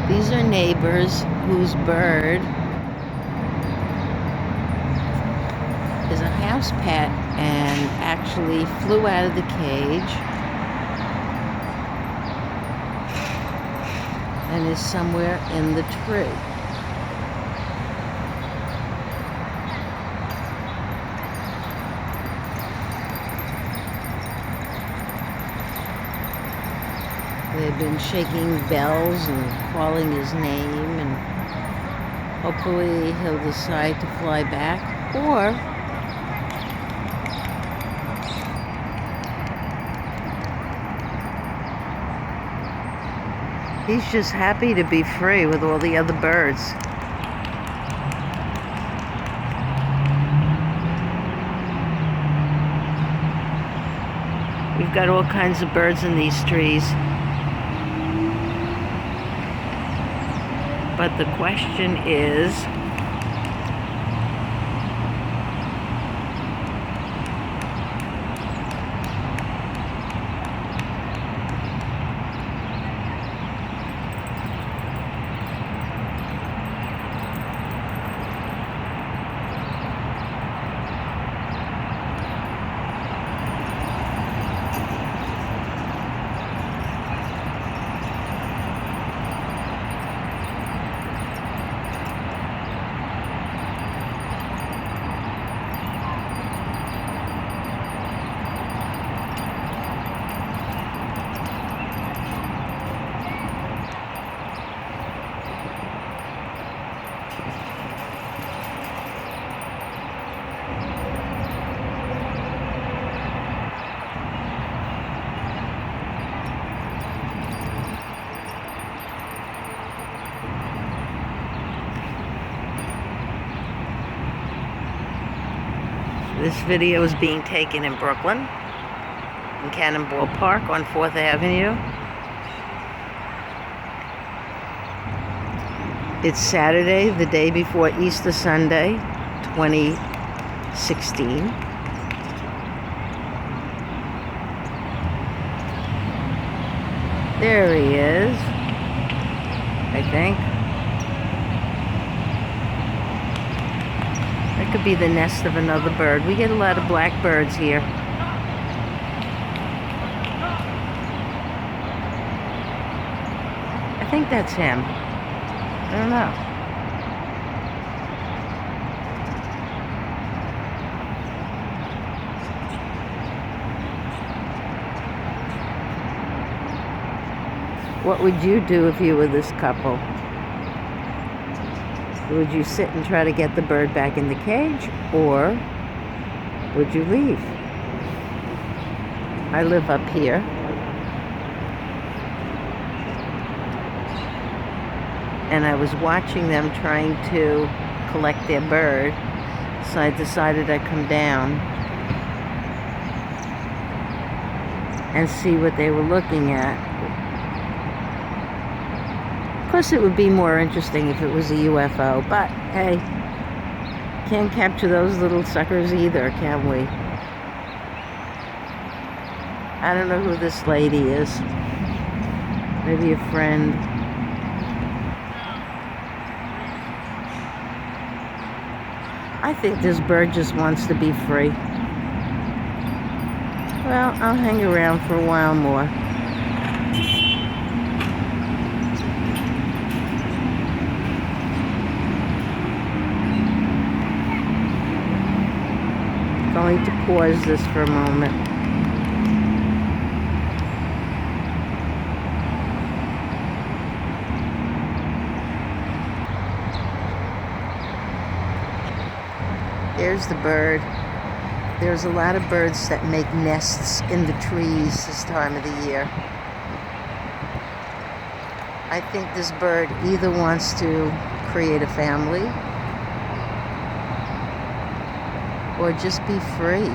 These are neighbors whose bird is a house pet and actually flew out of the cage and is somewhere in the tree. They've been shaking bells and calling his name, and hopefully he'll decide to fly back, or he's just happy to be free with all the other birds. We've got all kinds of birds in these trees. But the question is, this video is being taken in Brooklyn, in Cannonball Park on 4th Avenue. It's Saturday, the day before Easter Sunday, 2016. There he is, I think. That could be the nest of another bird. We get a lot of blackbirds here. I think that's him. I don't know. What would you do if you were this couple? Would you sit and try to get the bird back in the cage, or would you leave? I live up here. And I was watching them trying to collect their bird, so I decided I'd come down and see what they were looking at. Of course, it would be more interesting if it was a UFO, but hey, can't capture those little suckers either, can we? I don't know who this lady is. Maybe a friend. I think this bird just wants to be free. Well, I'll hang around for a while more. Going to pause this for a moment. There's the bird. There's a lot of birds that make nests in the trees this time of the year. I think this bird either wants to create a family or just be free.